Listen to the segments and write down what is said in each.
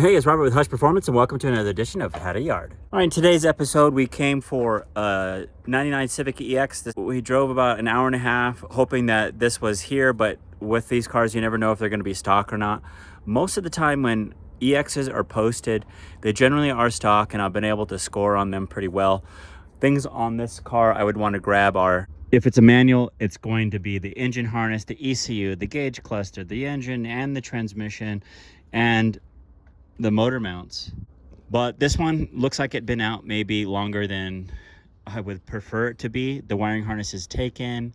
Hey, it's Robert with Hush Performance, and welcome to another edition of Had a Yard. All right, in today's episode, we came for a 99 Civic EX. We drove about an hour and a half, hoping that this was here, but with these cars, you never know if they're going to be stock or not. Most of the time when EXs are posted, they generally are stock, and I've been able to score on them pretty well. Things on this car I would want to grab are, if it's a manual, it's going to be the engine harness, the ECU, the gauge cluster, the engine and the transmission, and the motor mounts. But this one looks like it'd been out maybe longer than I would prefer it to be. The wiring harness is taken,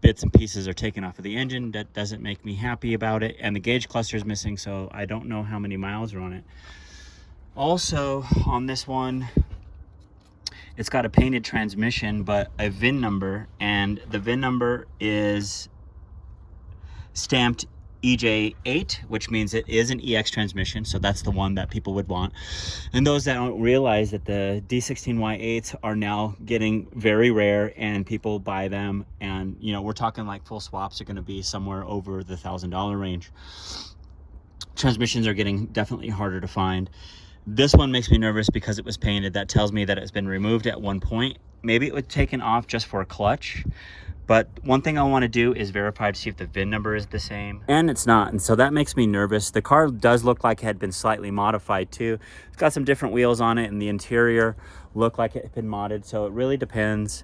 bits and pieces are taken off of the engine. That doesn't make me happy about it, and the gauge cluster is missing, so I don't know how many miles are on it. Also on this one, it's got a painted transmission but a VIN number, and the VIN number is stamped EJ8, which means it is an EX transmission, so that's the one that people would want. And those that don't realize that the D16Y8s are now getting very rare and people buy them, and you know, we're talking like full swaps are going to be somewhere over the $1,000 range. Transmissions are getting definitely harder to find. This one makes me nervous because it was painted. That tells me that it's been removed at one point. Maybe it was taken off just for a clutch. But one thing I want to do is verify to see if the VIN number is the same. And it's not, and so that makes me nervous. The car does look like it had been slightly modified too. It's got some different wheels on it, and the interior looked like it had been modded, so it really depends.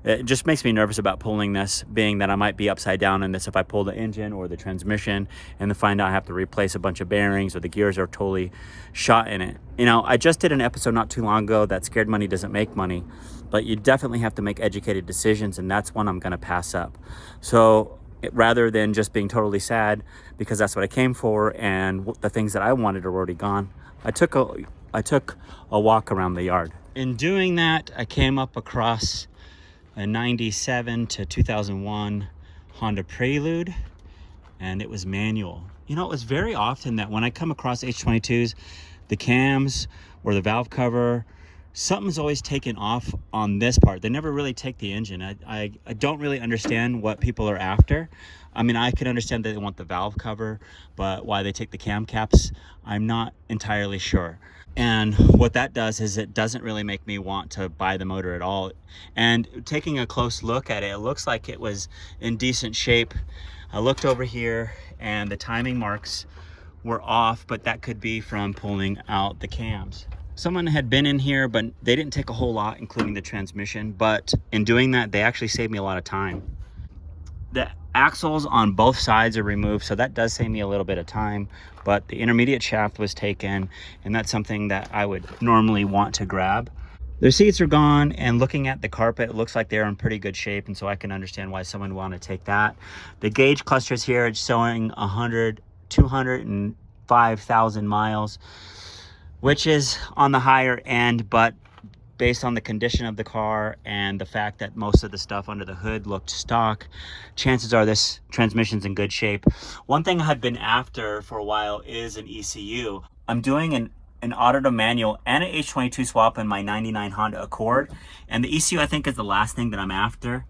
It just makes me nervous about pulling this, being that I might be upside down in this if I pull the engine or the transmission and then find out I have to replace a bunch of bearings or the gears are totally shot in it. You know, I just did an episode not too long ago that scared money doesn't make money, but you definitely have to make educated decisions, and that's one I'm going to pass up. So rather than just being totally sad because that's what I came for and the things that I wanted are already gone, I took a walk around the yard. In doing that, I came up across a 97 to 2001 Honda Prelude, and it was manual. You know, it was very often that when I come across H22s, the cams or the valve cover, something's always taken off on this part. They never really take the engine. I don't really understand what people are after. I mean, I could understand that they want the valve cover, but why they take the cam caps, I'm not entirely sure. And what that does is it doesn't really make me want to buy the motor at all. And taking a close look at it, it looks like it was in decent shape. I looked over here and the timing marks were off, but that could be from pulling out the cams. Someone had been in here, but they didn't take a whole lot, including the transmission. But in doing that, they actually saved me a lot of time. The axles on both sides are removed, so that does save me a little bit of time, but the intermediate shaft was taken, and that's something that I would normally want to grab. The seats are gone, and looking at the carpet, it looks like they're in pretty good shape, and so I can understand why someone would want to take that. The gauge clusters here are showing 205,000 miles, which is on the higher end, but based on the condition of the car and the fact that most of the stuff under the hood looked stock, chances are this transmission's in good shape. One thing I've been after for a while is an ECU. I'm doing an auto to manual and an H22 swap in my 99 Honda Accord, and the ECU I think is the last thing that I'm after.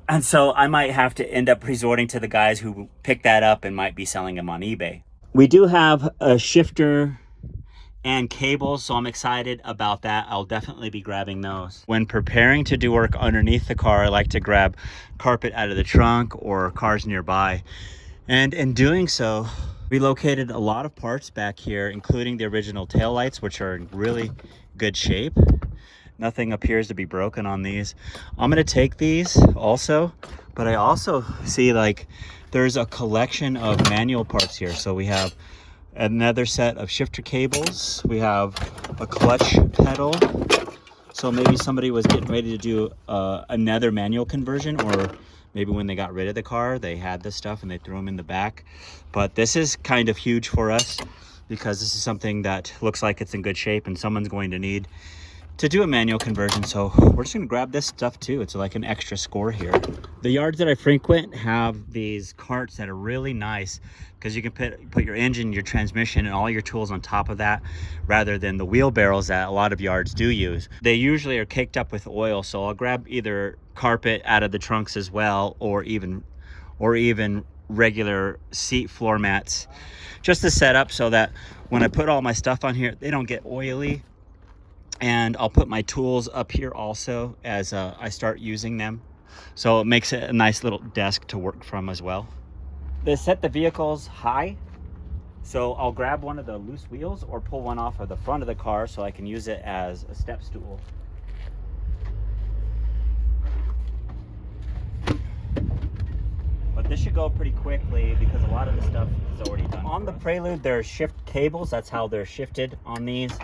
And so I might have to end up resorting to the guys who pick that up and might be selling them on eBay. We do have a shifter and cables, so I'm excited about that. I'll definitely be grabbing those. When preparing to do work underneath the car, I like to grab carpet out of the trunk or cars nearby. And in doing so, we located a lot of parts back here, including the original taillights, which are in really good shape. Nothing appears to be broken on these. I'm gonna take these also, but I also see like there's a collection of manual parts here. So we have another set of shifter cables, we have a clutch pedal, so maybe somebody was getting ready to do another manual conversion, or maybe when they got rid of the car they had this stuff and they threw them in the back. But this is kind of huge for us because this is something that looks like it's in good shape and someone's going to need to do a manual conversion, so we're just gonna grab this stuff too. It's like an extra score here. The yards that I frequent have these carts that are really nice because you can put your engine, your transmission, and all your tools on top of that rather than the wheelbarrows that a lot of yards do use. They usually are caked up with oil, so I'll grab either carpet out of the trunks as well, or even regular seat floor mats, just to set up so that when I put all my stuff on here, they don't get oily. And I'll put my tools up here also as I start using them. So it makes it a nice little desk to work from as well. They set the vehicles high. So I'll grab one of the loose wheels or pull one off of the front of the car so I can use it as a step stool. But this should go pretty quickly because a lot of the stuff is already done. On the Prelude, there's shift cables. That's how they're shifted on these.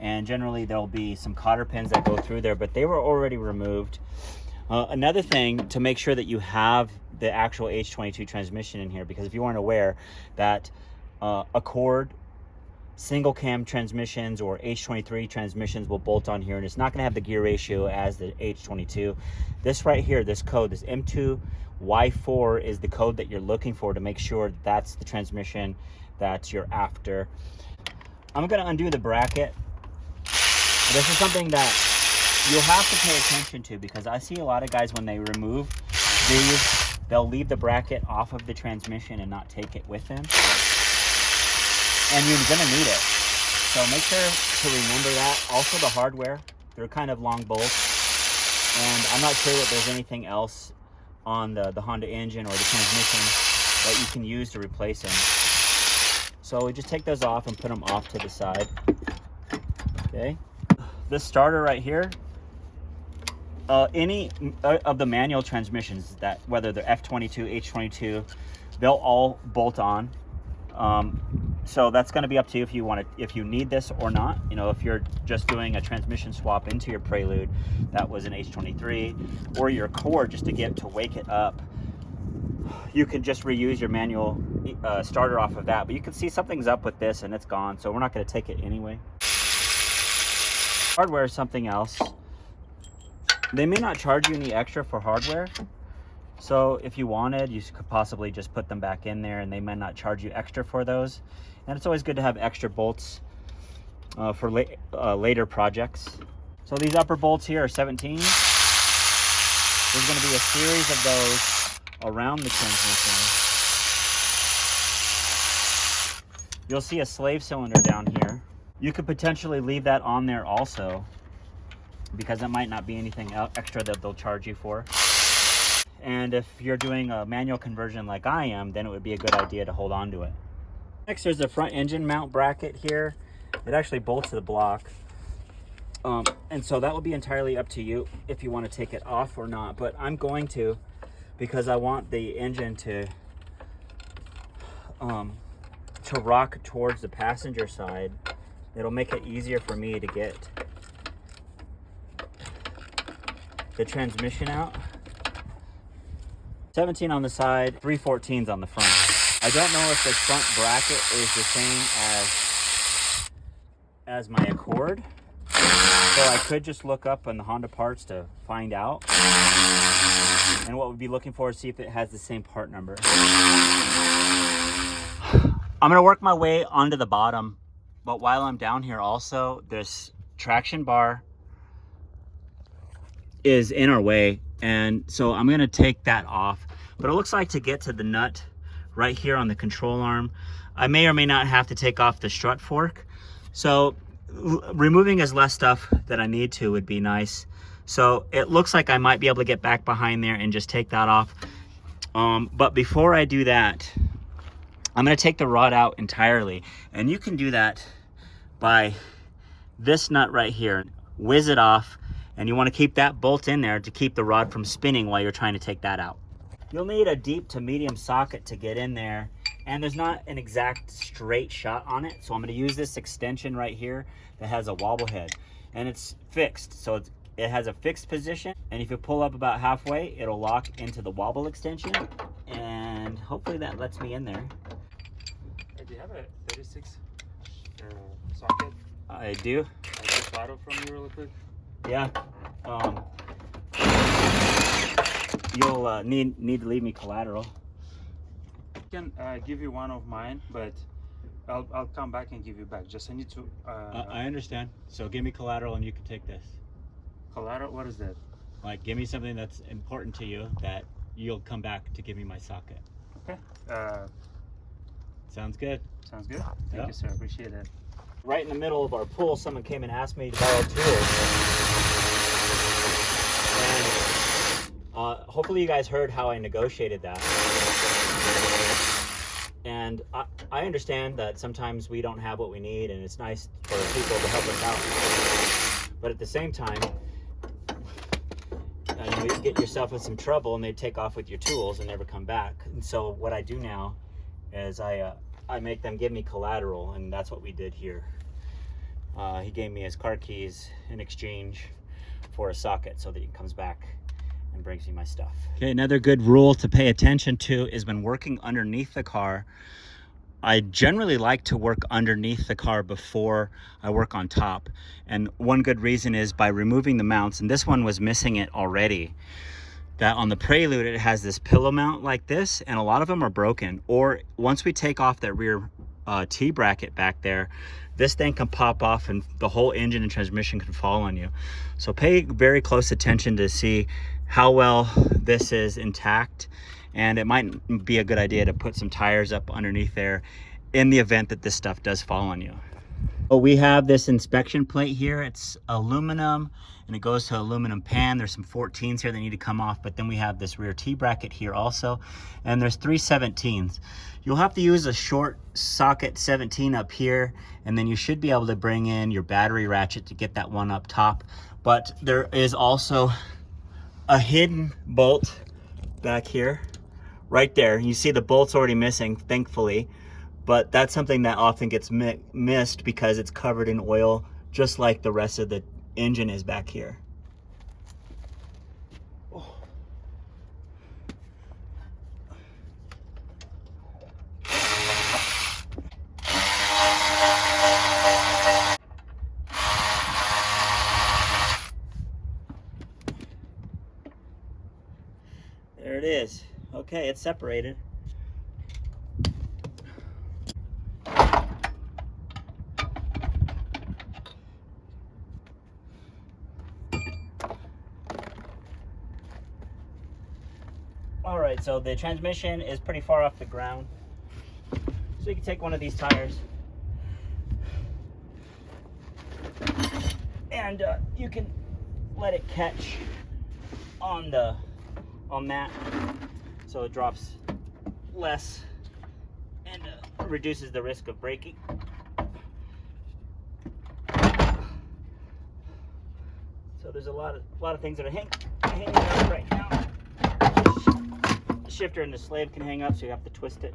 And generally there'll be some cotter pins that go through there, but they were already removed. Another thing to make sure that you have the actual H22 transmission in here, because if you weren't aware that Accord single cam transmissions or H23 transmissions will bolt on here, and it's not going to have the gear ratio as the H22. This right here, this code, this M2Y4 is the code that you're looking for to make sure that's the transmission that you're after. I'm going to undo the bracket. This is something that you'll have to pay attention to, because I see a lot of guys when they remove these, they'll leave the bracket off of the transmission and not take it with them. And you're gonna need it. So make sure to remember that. Also the hardware, they're kind of long bolts. And I'm not sure that there's anything else on the Honda engine or the transmission that you can use to replace them. So we just take those off and put them off to the side. Okay. This starter right here, any of the manual transmissions, that whether they're F22, H22, they'll all bolt on. So that's going to be up to you if you need this or not. You know, if you're just doing a transmission swap into your Prelude that was an H23, or your Accord just to wake it up, you can just reuse your manual starter off of that. But you can see something's up with this and it's gone, so we're not going to take it anyway. Hardware is something else. They may not charge you any extra for hardware. So if you wanted, you could possibly just put them back in there and they might not charge you extra for those. And it's always good to have extra bolts for later projects. So these upper bolts here are 17. There's going to be a series of those around the transmission. You'll see a slave cylinder down here. You could potentially leave that on there also, because it might not be anything extra that they'll charge you for. And if you're doing a manual conversion like I am, then it would be a good idea to hold on to it. Next, there's the front engine mount bracket here. It actually bolts to the block. And so that will be entirely up to you if you want to take it off or not. But I'm going to, because I want the engine to rock towards the passenger side. It'll make it easier for me to get the transmission out. 17 on the side, 314s on the front. I don't know if the front bracket is the same as my Accord. So I could just look up on the Honda parts to find out. And what we'd be looking for is see if it has the same part number. I'm gonna work my way onto the bottom, but while I'm down here also, this traction bar is in our way. And so I'm gonna take that off. But it looks like to get to the nut right here on the control arm, I may or may not have to take off the strut fork. So removing as less stuff that I need to would be nice. So it looks like I might be able to get back behind there and just take that off. But before I do that, I'm gonna take the rod out entirely. And you can do that by this nut right here. Whiz it off, and you wanna keep that bolt in there to keep the rod from spinning while you're trying to take that out. You'll need a deep to medium socket to get in there, and there's not an exact straight shot on it. So I'm gonna use this extension right here that has a wobble head, and it's fixed. So it has a fixed position, and if you pull up about halfway, it'll lock into the wobble extension, and hopefully that lets me in there. Hey, do you have a 36 socket? I do. I just borrow from you really quick. Yeah. You'll need to leave me collateral. I can give you one of mine, but I'll come back and give you back. Just I need to. I understand. So give me collateral and you can take this. Collateral? What is that? Like, give me something that's important to you that you'll come back to give me my socket. Okay. Sounds good. Sounds good. Thank you, sir. Appreciate it. Right in the middle of our pool, someone came and asked me to borrow tools. And hopefully you guys heard how I negotiated that. And I understand that sometimes we don't have what we need, and it's nice for people to help us out. But at the same time, you get yourself in some trouble and they take off with your tools and never come back. And so what I do now is I make them give me collateral, and that's what we did here. He gave me his car keys in exchange for a socket so that he comes back and brings me my stuff. Okay, another good rule to pay attention to is when working underneath the car. I generally like to work underneath the car before I work on top. And one good reason is by removing the mounts, and this one was missing it already, that on the Prelude it has this pillow mount like this, and a lot of them are broken. Or once we take off that rear T-bracket back there, this thing can pop off and the whole engine and transmission can fall on you. So pay very close attention to see how well this is intact, and it might be a good idea to put some tires up underneath there in the event that this stuff does fall on you. Well, we have this inspection plate here. It's aluminum and it goes to aluminum pan. There's some 14s here that need to come off, but then we have this rear T-bracket here also, and there's 3 17s. You'll have to use a short socket 17 up here, and then you should be able to bring in your battery ratchet to get that one up top. But there is also a hidden bolt back here, right there. You see the bolt's already missing, thankfully, but that's something that often gets missed because it's covered in oil, just like the rest of the engine is back here. Oh. There it is. Okay, it's separated. All right, so the transmission is pretty far off the ground. So you can take one of these tires and you can let it catch on that, so it drops less and reduces the risk of braking. So there's a lot of things that are hanging up right now. The shifter and the slave can hang up, so you have to twist it.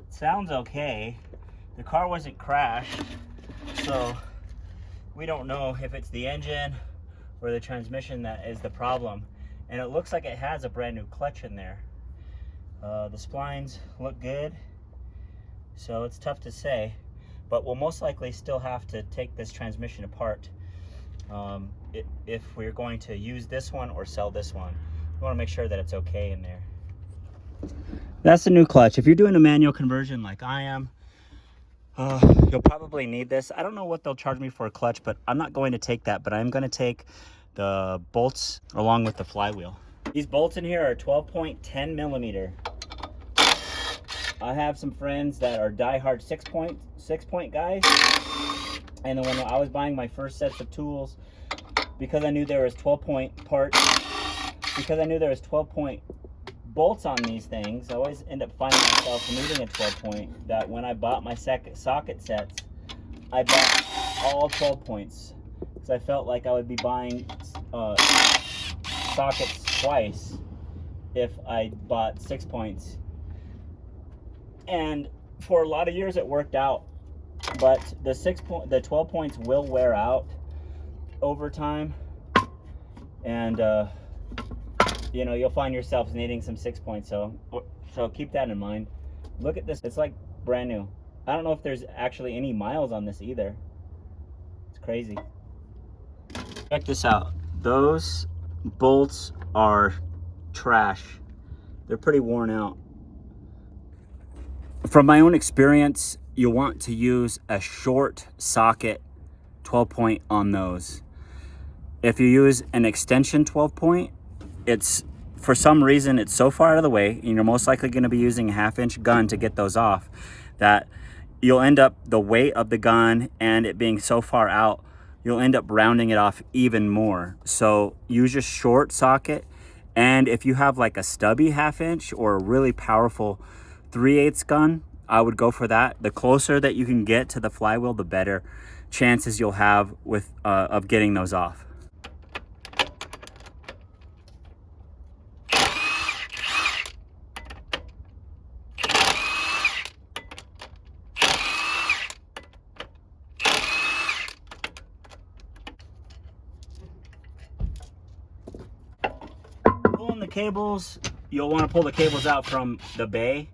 Sounds okay. The car wasn't crashed, so we don't know if it's the engine or the transmission that is the problem. And it looks like it has a brand new clutch in there. The splines look good, so it's tough to say, but we'll most likely still have to take this transmission apart if we're going to use this one or sell this one. We want to make sure that it's okay in there. That's the new clutch. If you're doing a manual conversion like I am, you'll probably need this. I don't know what they'll charge me for a clutch, but I'm not going to take that, but I'm going to take the bolts along with the flywheel. These bolts in here are 12.10 millimeter. I have some friends that are diehard six point guys, and then when I was buying my first sets of tools, because I knew there was 12-point parts, because I knew there was 12-point bolts on these things, I always end up finding myself needing a 12-point. That when I bought my socket sets, I bought all 12 points because I felt like I would be buying sockets twice if I bought 6 points. And for a lot of years it worked out, but the 12 points will wear out over time, and you know, you'll find yourselves needing some 6 points, so keep that in mind. Look at this, it's like brand new. I don't know if there's actually any miles on this either. It's crazy. Check this out. Those bolts are trash. They're pretty worn out. From my own experience, you'll want to use a short socket 12 point on those. If you use an extension 12 point, it's, for some reason, it's so far out of the way, and you're most likely going to be using a 1/2 inch gun to get those off, that you'll end up, the weight of the gun and it being so far out, you'll end up rounding it off even more. So use your short socket, and if you have like a stubby 1/2 inch or a really powerful 3/8 gun, I would go for that. The closer that you can get to the flywheel, the better chances you'll have with of getting those off. Pulling the cables, you'll want to pull the cables out from the bay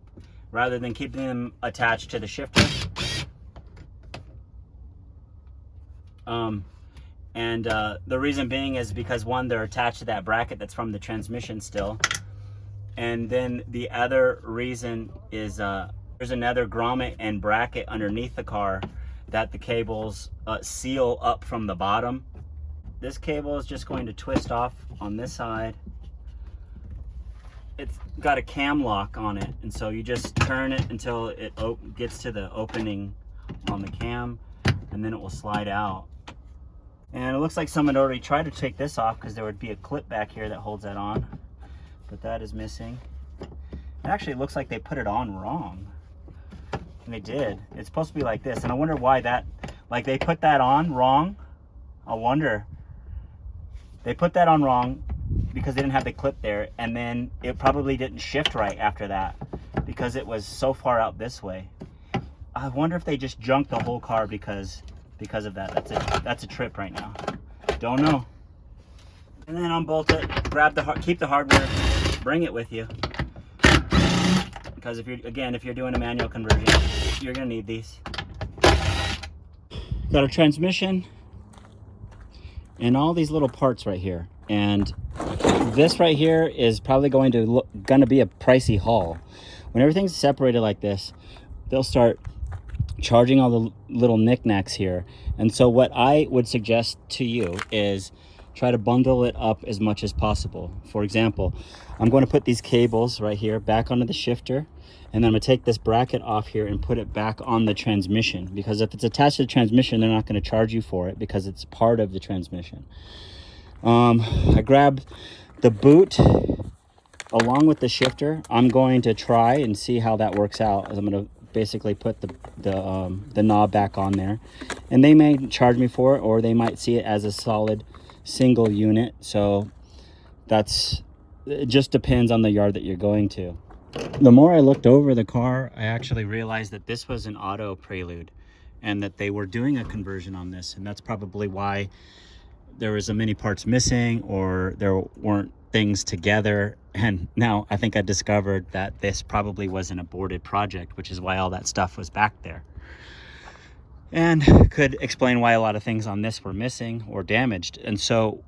rather than keeping them attached to the shifter. The reason being is because, one, they're attached to that bracket that's from the transmission still. And then the other reason is there's another grommet and bracket underneath the car that the cables seal up from the bottom. This cable is just going to twist off on this side. It's got a cam lock on it, and so you just turn it until it gets to the opening on the cam, and then it will slide out. And it looks like someone already tried to take this off because there would be a clip back here that holds that on, but that is missing. It actually looks like they put it on wrong. And they did. It's supposed to be like this, and I wonder why that, like, they put that on wrong. I wonder. They put that on wrong because they didn't have the clip there, and then it probably didn't shift right after that because it was so far out this way. I wonder if they just junked the whole car because of that. That's a trip right now. Don't know. And then unbolt it, keep the hardware, bring it with you. Because if you're doing a manual conversion, you're gonna need these. Got a transmission and all these little parts right here. And this right here is probably going to be a pricey haul. When everything's separated like this, they'll start charging all the little knickknacks here. And so what I would suggest to you is try to bundle it up as much as possible. For example, I'm going to put these cables right here back onto the shifter, and then I'm going to take this bracket off here and put it back on the transmission, because if it's attached to the transmission, they're not going to charge you for it because it's part of the transmission. I grabbed the boot along with the shifter. I'm going to try and see how that works out, as I'm going to basically put the knob back on there, and they may charge me for it, or they might see it as a solid single unit. So it just depends on the yard that you're going to. The more I looked over the car, I actually realized that this was an auto prelude and that they were doing a conversion on this, and that's probably why there was many parts missing, or there weren't things together. And now I think I discovered that this probably was an aborted project, which is why all that stuff was back there, and could explain why a lot of things on this were missing or damaged. And so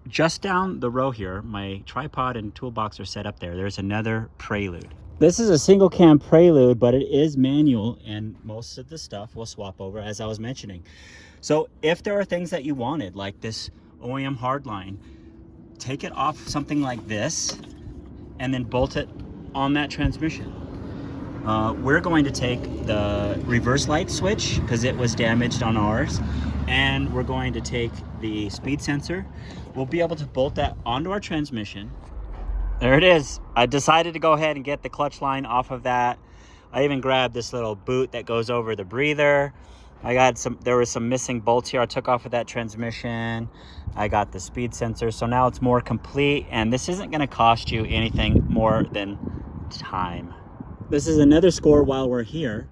just down the row here, my tripod and toolbox are set up there. There's another prelude. This is a single cam prelude, but it is manual, and most of the stuff will swap over, as I was mentioning. So if there are things that you wanted, like this OEM hardline, take it off something like this and then bolt it on that transmission. We're going to take the reverse light switch because it was damaged on ours, and we're going to take the speed sensor. We'll be able to bolt that onto our transmission. There it is. I decided to go ahead and get the clutch line off of that. I even grabbed this little boot that goes over the breather. There was some missing bolts here I took off of that transmission. I got the speed sensor, so now it's more complete, and this isn't going to cost you anything more than time. This is another score while we're here.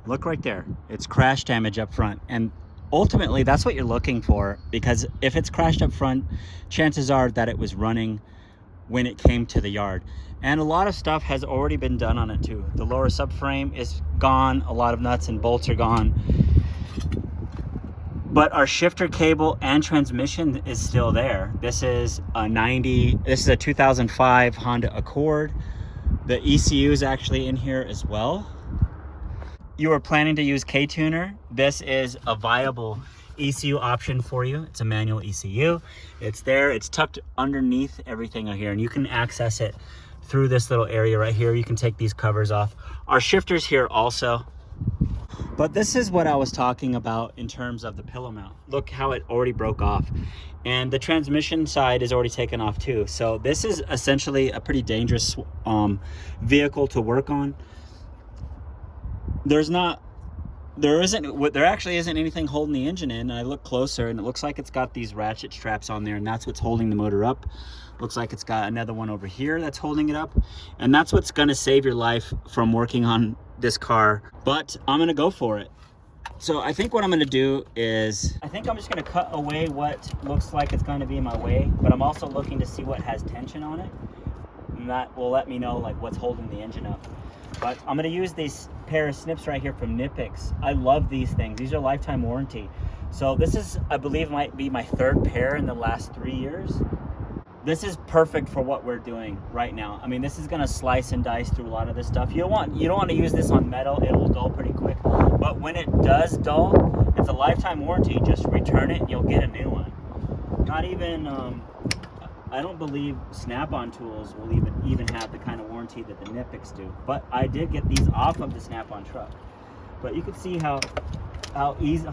Look right there. It's crash damage up front, and ultimately that's what you're looking for, because if it's crashed up front, chances are that it was running when it came to the yard. And a lot of stuff has already been done on it too. The lower subframe is gone. A lot of nuts and bolts are gone. But our shifter cable and transmission is still there. This is a 2005 Honda Accord. The ECU is actually in here as well. you are planning to use K-tuner, this is a viable ECU option for you. It's a manual ECU. It's there, it's tucked underneath everything here, and you can access it through this little area right here. You can take these covers off. Our shifter's here also. But this is what I was talking about in terms of the pillow mount. Look how it already broke off. And the transmission side is already taken off too. So this is essentially a pretty dangerous vehicle to work on. There actually isn't anything holding the engine in. I look closer and it looks like it's got these ratchet straps on there, and that's what's holding the motor up. Looks like it's got another one over here that's holding it up, and that's what's gonna save your life from working on this car. But I'm gonna go for it. So I think what I'm gonna do is, I think I'm just gonna cut away what looks like it's gonna be in my way, but I'm also looking to see what has tension on it, and that will let me know like what's holding the engine up. But I'm gonna use these pair of snips right here from Nipix. I love these things. These are lifetime warranty. So this is, I believe, might be my third pair in the last 3 years. This is perfect for what we're doing right now. I mean, this is gonna slice and dice through a lot of this stuff. You don't want to use this on metal. It will dull pretty quick. But when it does dull, it's a lifetime warranty. Just return it and you'll get a new one. Not even, I don't believe Snap-on tools will even have the kind of warranty that the Nipix do. But I did get these off of the Snap-on truck. But you can see how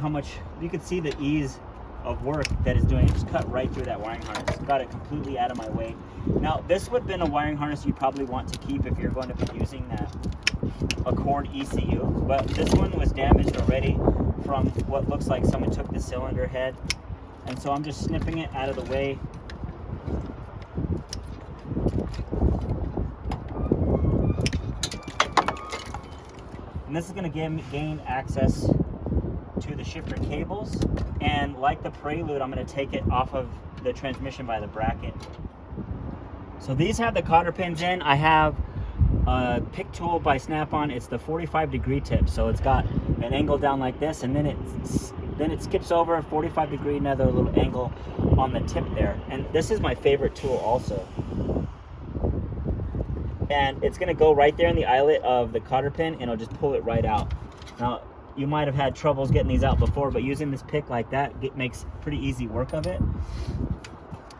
much you can see the ease of work that is doing. It just cut right through that wiring harness. Got it completely out of my way. Now this would have been a wiring harness you probably want to keep if you're going to be using that Accord ECU. But this one was damaged already from what looks like someone took the cylinder head. And so I'm just snipping it out of the way. And this is going to gain access to the shifter cables, and like the Prelude, I'm going to take it off of the transmission by the bracket. So these have the cotter pins in. I have a pick tool by Snap-on. It's the 45-degree tip, so it's got an angle down like this, and then it skips over 45-degree, another little angle on the tip there. And this is my favorite tool also. And it's going to go right there in the eyelet of the cotter pin, and it'll just pull it right out. Now, you might have had troubles getting these out before, but using this pick like that, it makes pretty easy work of it.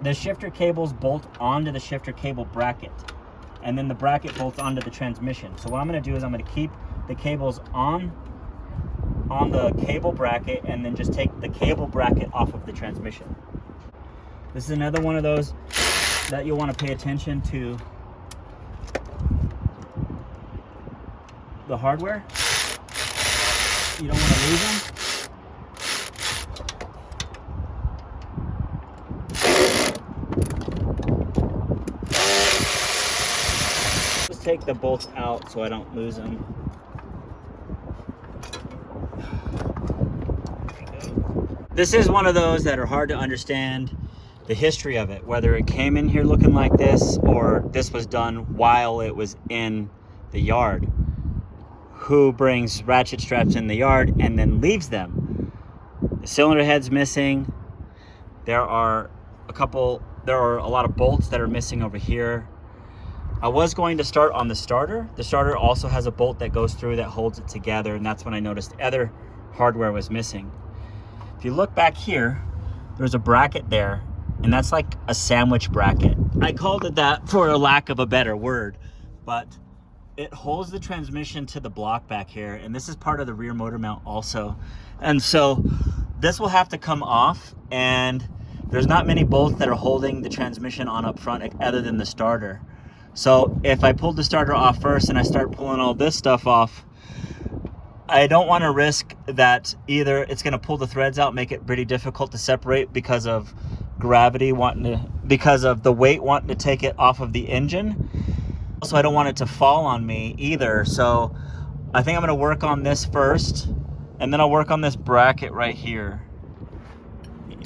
The shifter cables bolt onto the shifter cable bracket, and then the bracket bolts onto the transmission. So what I'm going to do is I'm going to keep the cables on the cable bracket, and then just take the cable bracket off of the transmission. This is another one of those that you'll want to pay attention to the hardware. You don't want to lose them. Just take the bolts out so I don't lose them. This is one of those that are hard to understand the history of it, whether it came in here looking like this or this was done while it was in the yard. Who brings ratchet straps in the yard and then leaves them? The cylinder head's missing. There are a lot of bolts that are missing over here. I was going to start on the starter. The starter also has a bolt that goes through that holds it together, and that's when I noticed other hardware was missing. If you look back here, there's a bracket there, and that's like a sandwich bracket. I called it that for a lack of a better word, but it holds the transmission to the block back here, and this is part of the rear motor mount also. And so this will have to come off, and there's not many bolts that are holding the transmission on up front other than the starter. So if I pulled the starter off first and I start pulling all this stuff off, I don't want to risk that either it's going to pull the threads out, make it pretty difficult to separate because of gravity because of the weight wanting to take it off of the engine. Also, I don't want it to fall on me either. So I think I'm going to work on this first, and then I'll work on this bracket right here.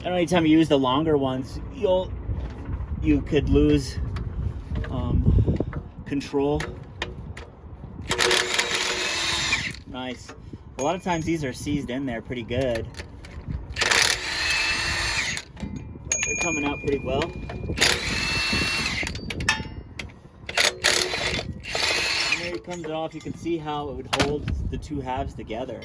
And anytime you use the longer ones, you could lose control. Nice. A lot of times these are seized in there pretty good. But they're coming out pretty well. And there you comes off, you can see how it would hold the two halves together.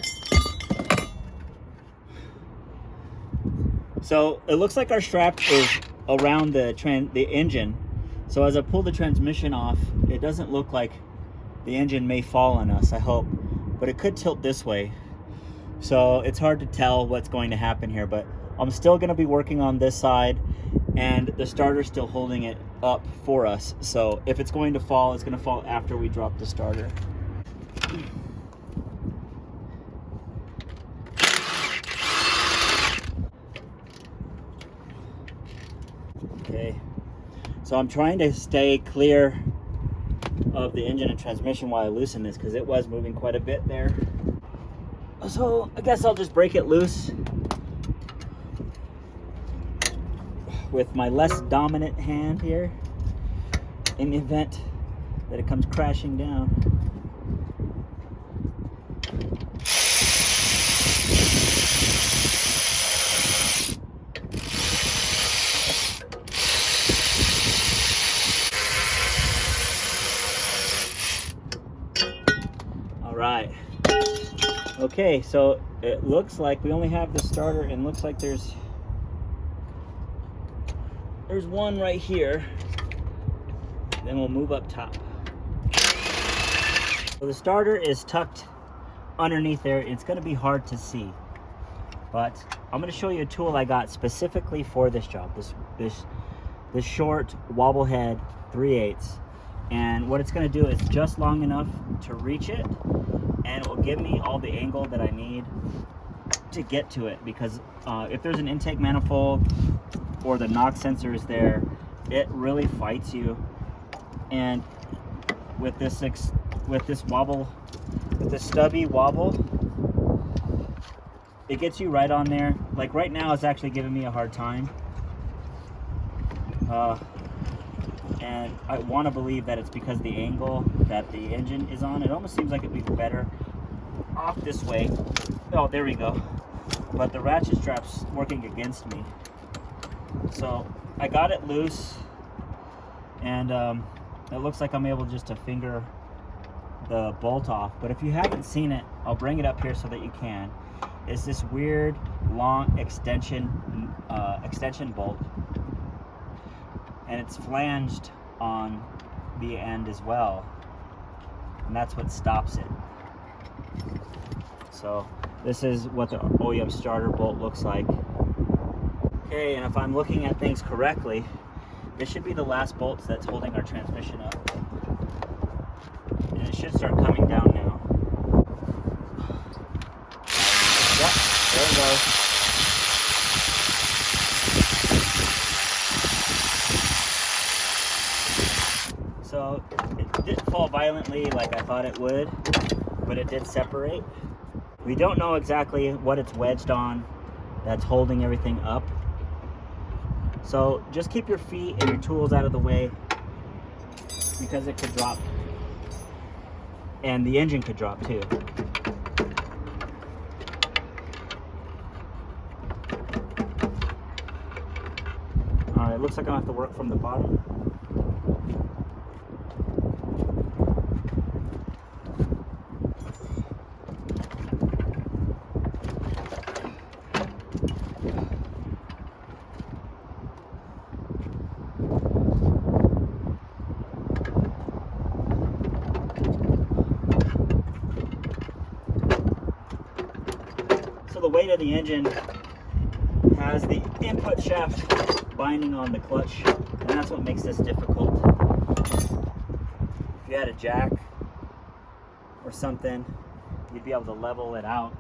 So it looks like our strap is around the engine. So as I pull the transmission off, it doesn't look like the engine may fall on us, I hope, but it could tilt this way. So it's hard to tell what's going to happen here, but I'm still going to be working on this side, and the starter's still holding it up for us. So if it's going to fall, it's going to fall after we drop the starter. Okay, so I'm trying to stay clear of the engine and transmission while I loosen this, because it was moving quite a bit there. So I guess I'll just break it loose with my less dominant hand here in the event that it comes crashing down. All right. Okay, so it looks like we only have the starter, and looks like there's one right here. Then we'll move up top. So the starter is tucked underneath there. It's going to be hard to see, but I'm going to show you a tool I got specifically for this job. This short wobble head 3/8, and what it's going to do is just long enough to reach it, and it will give me all the angle that I need to get to it, because if there's an intake manifold or the knock sensor is there, it really fights you. And with this wobble, with this stubby wobble, it gets you right on there. Like right now, it's actually giving me a hard time. And I want to believe that it's because the angle that the engine is on. It almost seems like it'd be better off this way. Oh, there we go. But the ratchet strap's working against me. So I got it loose, and it looks like I'm able just to finger the bolt off. But if you haven't seen it, I'll bring it up here so that you can. It's this weird long extension bolt, and it's flanged on the end as well, and that's what stops it. So this is what the OEM starter bolt looks like. Okay, and if I'm looking at things correctly, this should be the last bolts that's holding our transmission up, and it should start coming down now. Yep, there it goes. So it didn't fall violently like I thought it would, but it did separate. We don't know exactly what it's wedged on that's holding everything up. So just keep your feet and your tools out of the way, because it could drop, and the engine could drop too. All right, looks like I have to work from the bottom. So the weight of the engine has the input shaft binding on the clutch, and that's what makes this difficult. If you had a jack or something, you'd be able to level it out.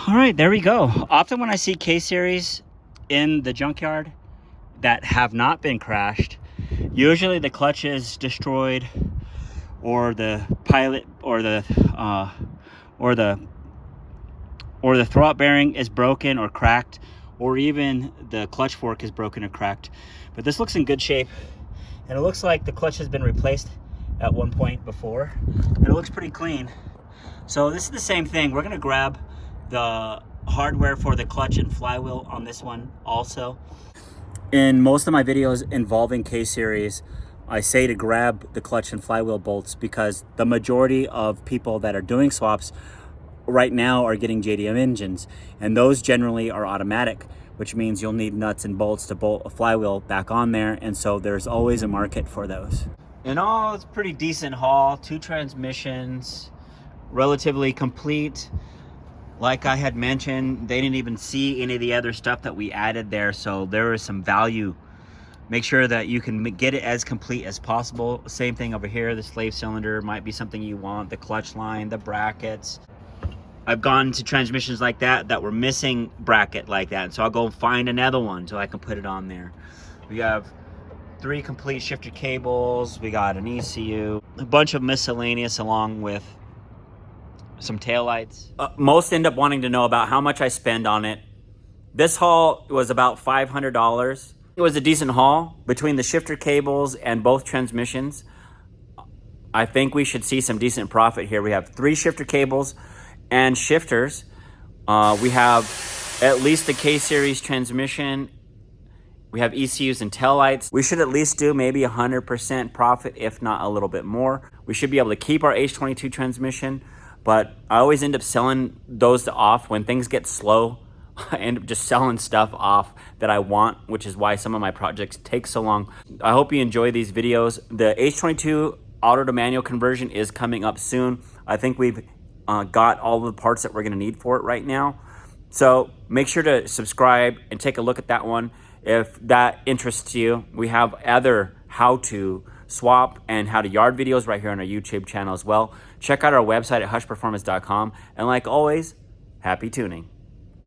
All right, there we go. Often when I see K-Series in the junkyard that have not been crashed, usually the clutch is destroyed, or the pilot, or the throwout bearing is broken or cracked, or even the clutch fork is broken or cracked. But this looks in good shape, and it looks like the clutch has been replaced at one point before, and it looks pretty clean. So this is the same thing. We're gonna grab the hardware for the clutch and flywheel on this one also. In most of my videos involving K-Series, I say to grab the clutch and flywheel bolts because the majority of people that are doing swaps right now are getting JDM engines, and those generally are automatic, which means you'll need nuts and bolts to bolt a flywheel back on there, and so there's always a market for those. In all, it's a pretty decent haul. 2 transmissions, relatively complete. Like I had mentioned, they didn't even see any of the other stuff that we added there, so there is some value. Make sure that you can get it as complete as possible. Same thing over here, the slave cylinder might be something you want, the clutch line, the brackets. I've gone to transmissions like that were missing bracket like that, so I'll go find another one so I can put it on there. We have 3 complete shifter cables, we got an ECU, a bunch of miscellaneous along with some taillights. Most end up wanting to know about how much I spend on it. This haul was about $500. It was a decent haul between the shifter cables and both transmissions. I think we should see some decent profit here. We have 3 shifter cables and shifters. We have at least the K-Series transmission. We have ECUs and taillights. We should at least do maybe 100% profit, if not a little bit more. We should be able to keep our H22 transmission, but I always end up selling those off when things get slow. I end up just selling stuff off that I want, which is why some of my projects take so long. I hope you enjoy these videos. The H22 auto to manual conversion is coming up soon. I think we've got all the parts that we're gonna need for it right now. So make sure to subscribe and take a look at that one if that interests you. We have other how to swap and how to yard videos right here on our YouTube channel as well. Check out our website at hushperformance.com. And like always, happy tuning.